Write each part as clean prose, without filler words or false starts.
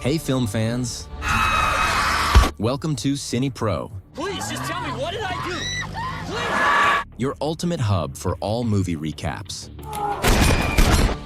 Hey film fans, welcome to Cine Pro, Please, just tell me, what did I do? your ultimate hub for all movie recaps.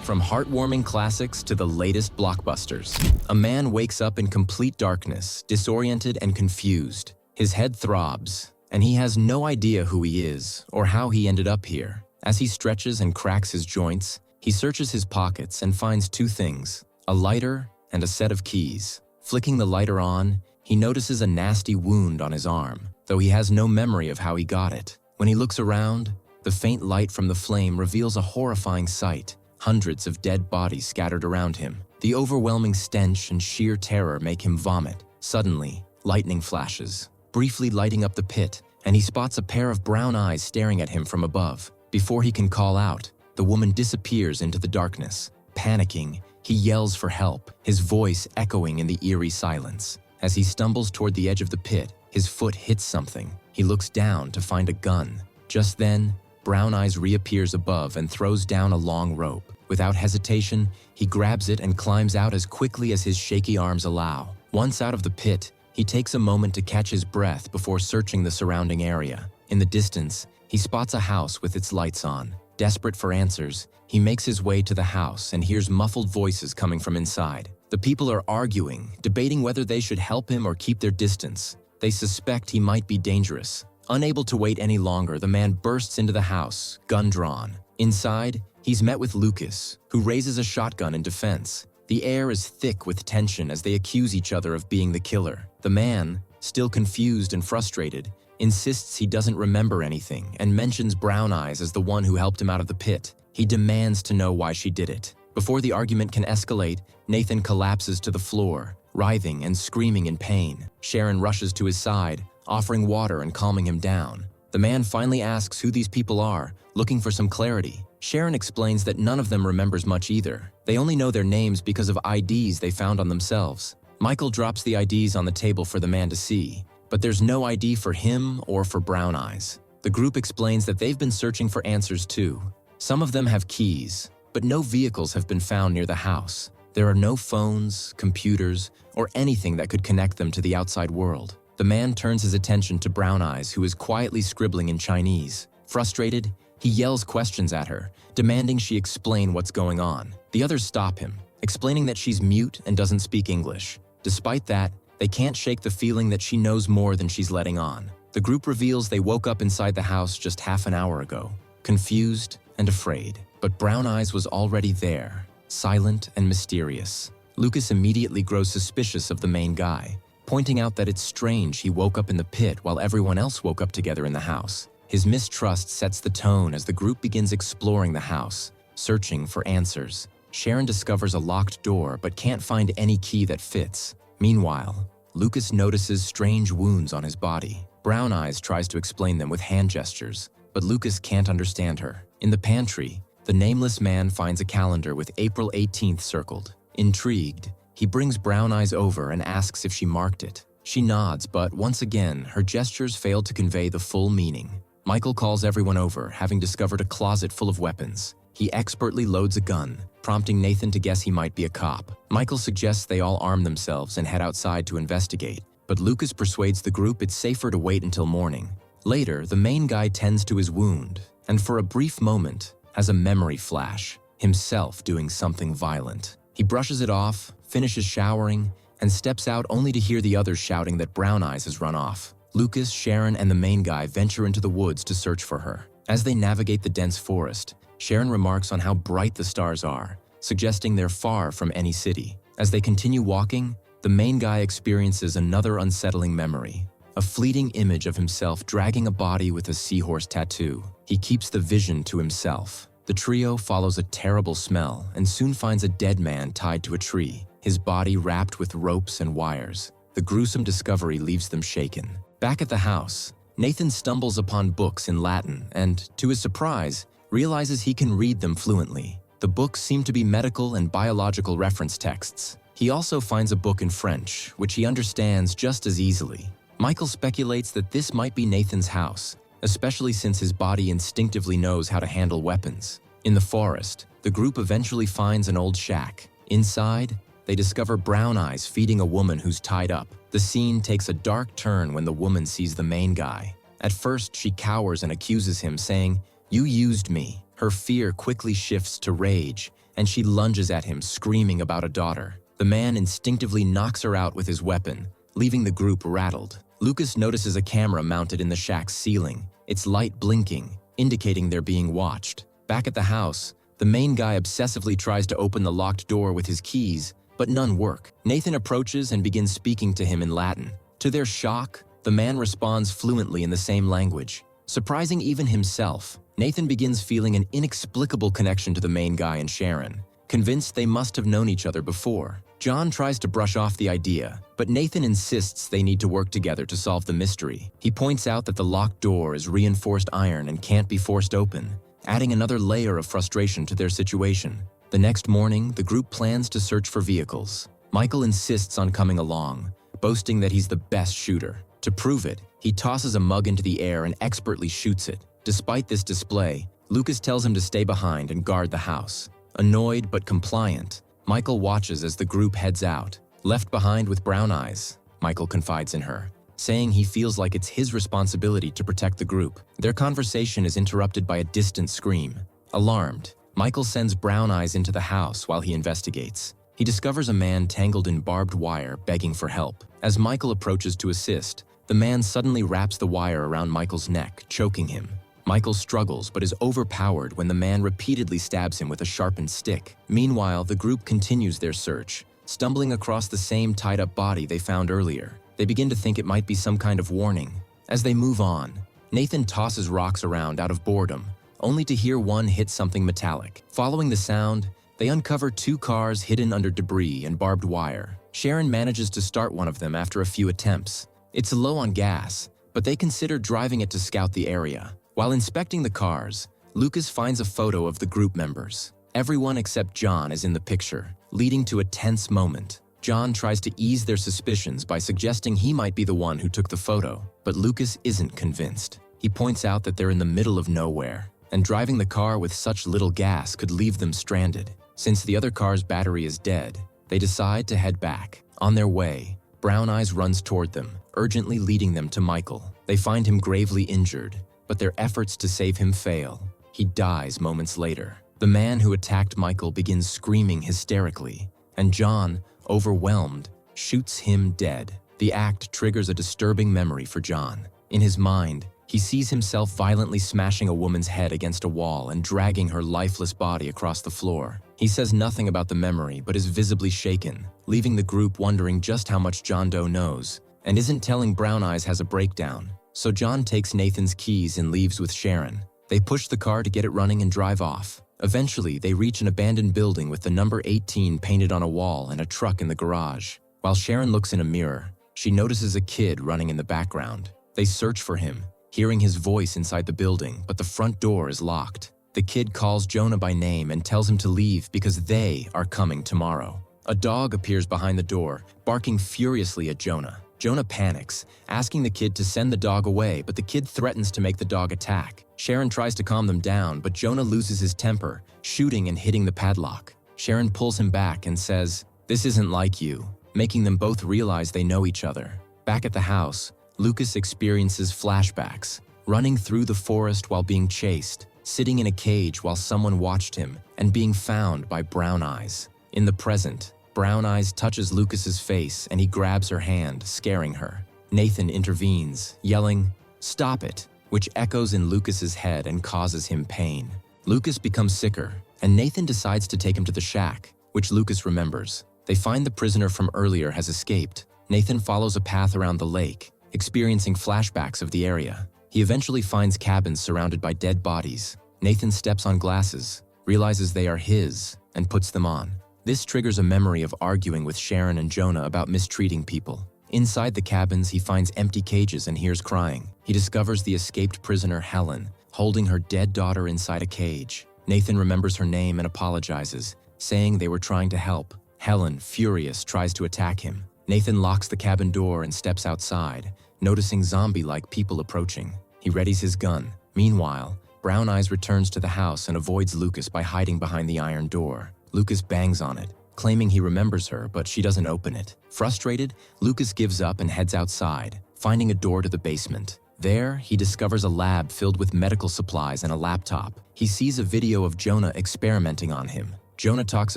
From heartwarming classics to the latest blockbusters, a man wakes up in complete darkness, disoriented and confused. His head throbs, and he has no idea who he is or how he ended up here. As he stretches and cracks his joints, he searches his pockets and finds two things: a lighter and a set of keys. Flicking the lighter on, he notices a nasty wound on his arm, though he has no memory of how he got it. When he looks around, the faint light from the flame reveals a horrifying sight: hundreds of dead bodies scattered around him. The overwhelming stench and sheer terror make him vomit. Suddenly, lightning flashes, briefly lighting up the pit, and he spots a pair of brown eyes staring at him from above. Before he can call out, the woman disappears into the darkness. Panicking, he yells for help, his voice echoing in the eerie silence. As he stumbles toward the edge of the pit, his foot hits something. He looks down to find a gun. Just then, Brown Eyes reappears above and throws down a long rope. Without hesitation, he grabs it and climbs out as quickly as his shaky arms allow. Once out of the pit, he takes a moment to catch his breath before searching the surrounding area. In the distance, he spots a house with its lights on. Desperate for answers, he makes his way to the house and hears muffled voices coming from inside. The people are arguing, debating whether they should help him or keep their distance. They suspect he might be dangerous. Unable to wait any longer, the man bursts into the house, gun drawn. Inside, he's met with Lucas, who raises a shotgun in defense. The air is thick with tension as they accuse each other of being the killer. The man, still confused and frustrated, insists he doesn't remember anything and mentions Brown Eyes as the one who helped him out of the pit. He demands to know why she did it. Before the argument can escalate, Nathan collapses to the floor, writhing and screaming in pain. Sharon rushes to his side, offering water and calming him down. The man finally asks who these people are, looking for some clarity. Sharon explains that none of them remembers much either. They only know their names because of IDs they found on themselves. Michael drops the IDs on the table for the man to see, but there's no ID for him or for Brown Eyes. The group explains that they've been searching for answers too. Some of them have keys, but no vehicles have been found near the house. There are no phones, computers, or anything that could connect them to the outside world. The man turns his attention to Brown Eyes, who is quietly scribbling in Chinese. Frustrated, he yells questions at her, demanding she explain what's going on. The others stop him, explaining that she's mute and doesn't speak English. Despite that, they can't shake the feeling that she knows more than she's letting on. The group reveals they woke up inside the house just half an hour ago, confused and afraid. But Brown Eyes was already there, silent and mysterious. Lucas immediately grows suspicious of the main guy, pointing out that it's strange he woke up in the pit while everyone else woke up together in the house. His mistrust sets the tone as the group begins exploring the house, searching for answers. Sharon discovers a locked door but can't find any key that fits. Meanwhile, Lucas notices strange wounds on his body. Brown Eyes tries to explain them with hand gestures, but Lucas can't understand her. In the pantry, the nameless man finds a calendar with April 18th circled. Intrigued, he brings Brown Eyes over and asks if she marked it. She nods, but once again, her gestures fail to convey the full meaning. Michael calls everyone over, having discovered a closet full of weapons. He expertly loads a gun, prompting Nathan to guess he might be a cop. Michael suggests they all arm themselves and head outside to investigate, but Lucas persuades the group it's safer to wait until morning. Later, the main guy tends to his wound, and for a brief moment, has a memory flash, himself doing something violent. He brushes it off, finishes showering, and steps out only to hear the others shouting that Brown Eyes has run off. Lucas, Sharon, and the main guy venture into the woods to search for her. As they navigate the dense forest, Sharon remarks on how bright the stars are, suggesting they're far from any city. As they continue walking, the main guy experiences another unsettling memory, a fleeting image of himself dragging a body with a seahorse tattoo. He keeps the vision to himself. The trio follows a terrible smell and soon finds a dead man tied to a tree, his body wrapped with ropes and wires. The gruesome discovery leaves them shaken. Back at the house, Nathan stumbles upon books in Latin and, to his surprise, realizes he can read them fluently. The books seem to be medical and biological reference texts. He also finds a book in French, which he understands just as easily. Michael speculates that this might be Nathan's house, especially since his body instinctively knows how to handle weapons. In the forest, the group eventually finds an old shack. Inside, they they discover Brown Eyes feeding a woman who's tied up. The scene takes a dark turn when the woman sees the main guy. At first, she cowers and accuses him, saying, "You used me." Her fear quickly shifts to rage, and she lunges at him, screaming about a daughter. The man instinctively knocks her out with his weapon, leaving the group rattled. Lucas notices a camera mounted in the shack's ceiling, its light blinking, indicating they're being watched. Back at the house, the main guy obsessively tries to open the locked door with his keys, but none work. Nathan approaches and begins speaking to him in Latin. To their shock, the man responds fluently in the same language. Surprising even himself, Nathan begins feeling an inexplicable connection to the main guy and Sharon, convinced they must have known each other before. John tries to brush off the idea, but Nathan insists they need to work together to solve the mystery. He points out that the locked door is reinforced iron and can't be forced open, adding another layer of frustration to their situation. The next morning, the group plans to search for vehicles. Michael insists on coming along, boasting that he's the best shooter. To prove it, he tosses a mug into the air and expertly shoots it. Despite this display, Lucas tells him to stay behind and guard the house. Annoyed but compliant, Michael watches as the group heads out. Left behind with Brown Eyes, Michael confides in her, saying he feels like it's his responsibility to protect the group. Their conversation is interrupted by a distant scream. Alarmed, Michael sends Brown Eyes into the house while he investigates. He discovers a man tangled in barbed wire begging for help. As Michael approaches to assist, the man suddenly wraps the wire around Michael's neck, choking him. Michael struggles but is overpowered when the man repeatedly stabs him with a sharpened stick. Meanwhile, the group continues their search, stumbling across the same tied-up body they found earlier. They begin to think it might be some kind of warning. As they move on, Nathan tosses rocks around out of boredom, only to hear one hit something metallic. Following the sound, they uncover 2 cars hidden under debris and barbed wire. Sharon manages to start one of them after a few attempts. It's low on gas, but they consider driving it to scout the area. While inspecting the cars, Lucas finds a photo of the group members. Everyone except John is in the picture, leading to a tense moment. John tries to ease their suspicions by suggesting he might be the one who took the photo, but Lucas isn't convinced. He points out that they're in the middle of nowhere, and driving the car with such little gas could leave them stranded. Since the other car's battery is dead, they decide to head back. On their way, Brown Eyes runs toward them, urgently leading them to Michael. They find him gravely injured, but their efforts to save him fail. He dies moments later. The man who attacked Michael begins screaming hysterically, and John, overwhelmed, shoots him dead. The act triggers a disturbing memory for John. In his mind, he sees himself violently smashing a woman's head against a wall and dragging her lifeless body across the floor. He says nothing about the memory but is visibly shaken, leaving the group wondering just how much John Doe knows, and isn't telling Brown Eyes has a breakdown. So John takes Nathan's keys and leaves with Sharon. They push the car to get it running and drive off. Eventually, they reach an abandoned building with the number 18 painted on a wall and a truck in the garage. While Sharon looks in a mirror, she notices a kid running in the background. They search for him, hearing his voice inside the building, but the front door is locked. The kid calls Jonah by name and tells him to leave because they are coming tomorrow. A dog appears behind the door, barking furiously at Jonah. Jonah panics, asking the kid to send the dog away, but the kid threatens to make the dog attack. Sharon tries to calm them down, but Jonah loses his temper, shooting and hitting the padlock. Sharon pulls him back and says, "This isn't like you," making them both realize they know each other. Back at the house, Lucas experiences flashbacks, running through the forest while being chased, sitting in a cage while someone watched him, and being found by Brown Eyes. In the present, Brown Eyes touches Lucas's face and he grabs her hand, scaring her. Nathan intervenes, yelling, "Stop it," which echoes in Lucas's head and causes him pain. Lucas becomes sicker, and Nathan decides to take him to the shack, which Lucas remembers. They find the prisoner from earlier has escaped. Nathan follows a path around the lake, experiencing flashbacks of the area. He eventually finds cabins surrounded by dead bodies. Nathan steps on glasses, realizes they are his, and puts them on. This triggers a memory of arguing with Sharon and Jonah about mistreating people. Inside the cabins, he finds empty cages and hears crying. He discovers the escaped prisoner Helen, holding her dead daughter inside a cage. Nathan remembers her name and apologizes, saying they were trying to help. Helen, furious, tries to attack him. Nathan locks the cabin door and steps outside, noticing zombie-like people approaching. He readies his gun. Meanwhile, Brown Eyes returns to the house and avoids Lucas by hiding behind the iron door. Lucas bangs on it, claiming he remembers her, but she doesn't open it. Frustrated, Lucas gives up and heads outside, finding a door to the basement. There, he discovers a lab filled with medical supplies and a laptop. He sees a video of Jonah experimenting on him. Jonah talks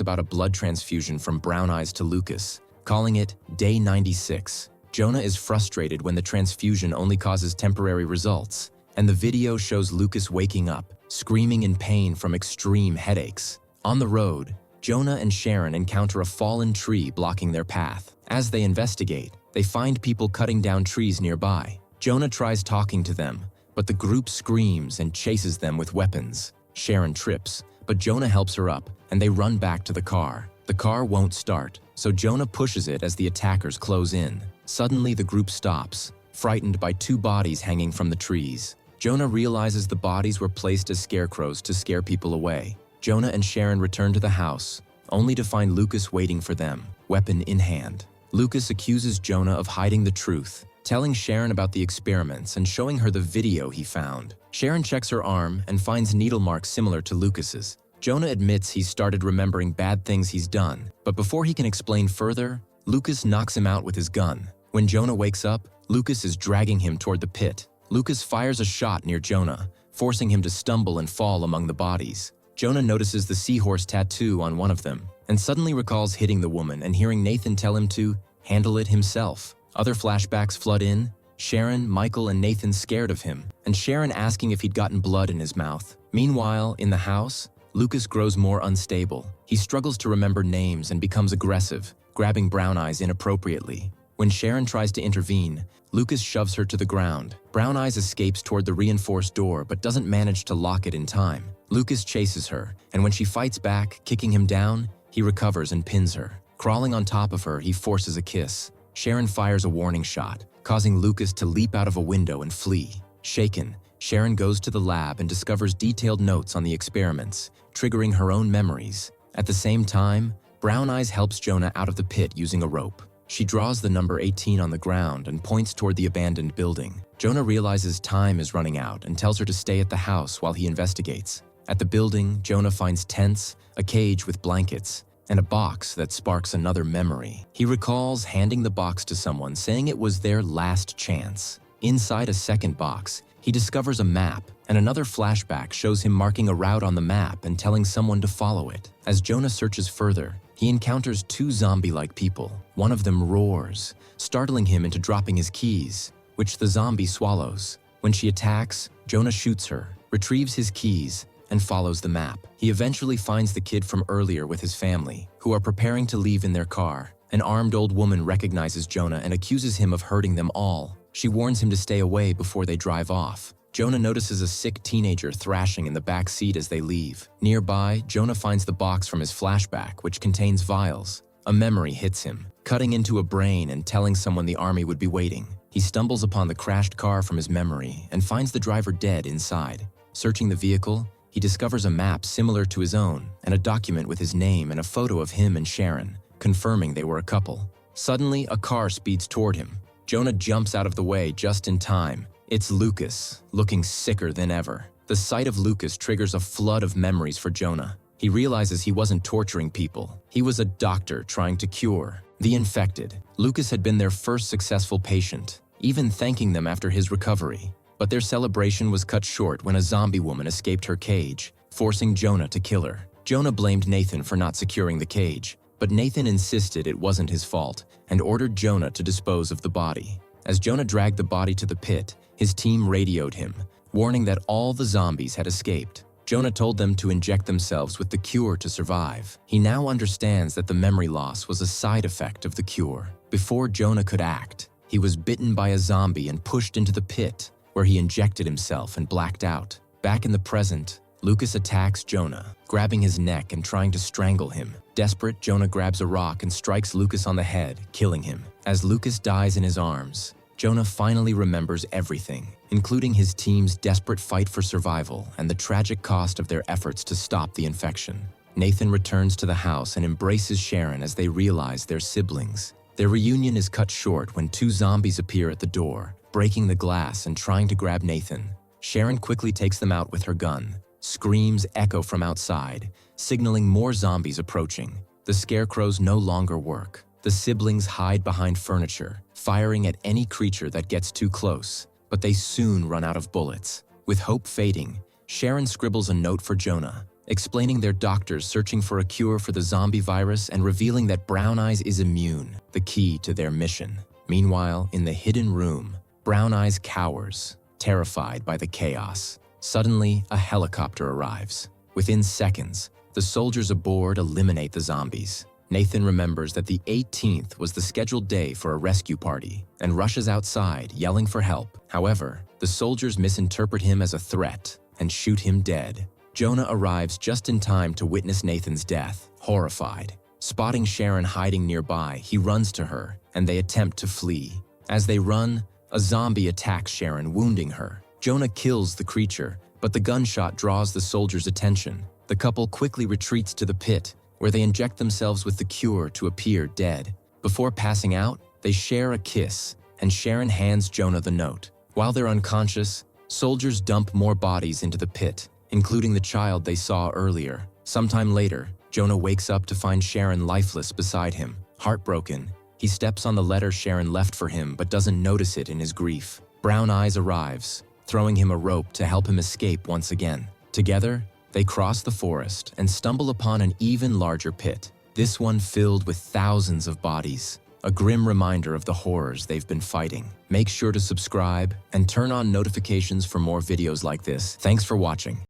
about a blood transfusion from Brown Eyes to Lucas, calling it Day 96. Jonah is frustrated when the transfusion only causes temporary results, and the video shows Lucas waking up, screaming in pain from extreme headaches. On the road, Jonah and Sharon encounter a fallen tree blocking their path. As they investigate, they find people cutting down trees nearby. Jonah tries talking to them, but the group screams and chases them with weapons. Sharon trips, but Jonah helps her up, and they run back to the car. The car won't start, so Jonah pushes it as the attackers close in. Suddenly, the group stops, frightened by two bodies hanging from the trees. Jonah realizes the bodies were placed as scarecrows to scare people away. Jonah and Sharon return to the house, only to find Lucas waiting for them, weapon in hand. Lucas accuses Jonah of hiding the truth, telling Sharon about the experiments and showing her the video he found. Sharon checks her arm and finds needle marks similar to Lucas's. Jonah admits he's started remembering bad things he's done, but before he can explain further, Lucas knocks him out with his gun. When Jonah wakes up, Lucas is dragging him toward the pit. Lucas fires a shot near Jonah, forcing him to stumble and fall among the bodies. Jonah notices the seahorse tattoo on one of them, and suddenly recalls hitting the woman and hearing Nathan tell him to handle it himself. Other flashbacks flood in, Sharon, Michael, and Nathan scared of him, and Sharon asking if he'd gotten blood in his mouth. Meanwhile, in the house, Lucas grows more unstable. He struggles to remember names and becomes aggressive, grabbing Brown Eyes inappropriately. When Sharon tries to intervene, Lucas shoves her to the ground. Brown Eyes escapes toward the reinforced door but doesn't manage to lock it in time. Lucas chases her, and when she fights back, kicking him down, he recovers and pins her. Crawling on top of her, he forces a kiss. Sharon fires a warning shot, causing Lucas to leap out of a window and flee. Shaken, Sharon goes to the lab and discovers detailed notes on the experiments, triggering her own memories. At the same time, Brown Eyes helps Jonah out of the pit using a rope. She draws the number 18 on the ground and points toward the abandoned building. Jonah realizes time is running out and tells her to stay at the house while he investigates. At the building, Jonah finds tents, a cage with blankets, and a box that sparks another memory. He recalls handing the box to someone, saying it was their last chance. Inside a second box, he discovers a map, and another flashback shows him marking a route on the map and telling someone to follow it. As Jonah searches further, he encounters two zombie-like people. One of them roars, startling him into dropping his keys, which the zombie swallows. When she attacks, Jonah shoots her, retrieves his keys, and follows the map. He eventually finds the kid from earlier with his family, who are preparing to leave in their car. An armed old woman recognizes Jonah and accuses him of hurting them all. She warns him to stay away before they drive off. Jonah notices a sick teenager thrashing in the back seat as they leave. Nearby, Jonah finds the box from his flashback, which contains vials. A memory hits him, cutting into a brain and telling someone the army would be waiting. He stumbles upon the crashed car from his memory and finds the driver dead inside. Searching the vehicle, he discovers a map similar to his own and a document with his name and a photo of him and Sharon, confirming they were a couple. Suddenly, a car speeds toward him. Jonah jumps out of the way just in time. It's Lucas, looking sicker than ever. The sight of Lucas triggers a flood of memories for Jonah. He realizes he wasn't torturing people. He was a doctor trying to cure the infected. Lucas had been their first successful patient, even thanking them after his recovery. But their celebration was cut short when a zombie woman escaped her cage, forcing Jonah to kill her. Jonah blamed Nathan for not securing the cage, but Nathan insisted it wasn't his fault and ordered Jonah to dispose of the body. As Jonah dragged the body to the pit, his team radioed him, warning that all the zombies had escaped. Jonah told them to inject themselves with the cure to survive. He now understands that the memory loss was a side effect of the cure. Before Jonah could act, he was bitten by a zombie and pushed into the pit, where he injected himself and blacked out. Back in the present, Lucas attacks Jonah, grabbing his neck and trying to strangle him. Desperate, Jonah grabs a rock and strikes Lucas on the head, killing him. As Lucas dies in his arms, Jonah finally remembers everything, including his team's desperate fight for survival and the tragic cost of their efforts to stop the infection. Nathan returns to the house and embraces Sharon as they realize they're siblings. Their reunion is cut short when two zombies appear at the door, breaking the glass and trying to grab Nathan. Sharon quickly takes them out with her gun. Screams echo from outside, signaling more zombies approaching. The scarecrows no longer work. The siblings hide behind furniture, firing at any creature that gets too close, but they soon run out of bullets. With hope fading, Sharon scribbles a note for Jonah, explaining their doctors searching for a cure for the zombie virus and revealing that Brown Eyes is immune, the key to their mission. Meanwhile, in the hidden room, Brown Eyes cowers, terrified by the chaos. Suddenly, a helicopter arrives. Within seconds, the soldiers aboard eliminate the zombies. Nathan remembers that the 18th was the scheduled day for a rescue party and rushes outside, yelling for help. However, the soldiers misinterpret him as a threat and shoot him dead. Jonah arrives just in time to witness Nathan's death, horrified. Spotting Sharon hiding nearby, he runs to her, and they attempt to flee. As they run, a zombie attacks Sharon, wounding her. Jonah kills the creature, but the gunshot draws the soldiers' attention. The couple quickly retreats to the pit, where they inject themselves with the cure to appear dead. Before passing out, they share a kiss, and Sharon hands Jonah the note. While they're unconscious, soldiers dump more bodies into the pit, including the child they saw earlier. Sometime later, Jonah wakes up to find Sharon lifeless beside him. Heartbroken, he steps on the letter Sharon left for him but doesn't notice it in his grief. Brown Eyes arrives, throwing him a rope to help him escape once again. Together, they cross the forest and stumble upon an even larger pit, this one filled with thousands of bodies, a grim reminder of the horrors they've been fighting. Make sure to subscribe and turn on notifications for more videos like this. Thanks for watching.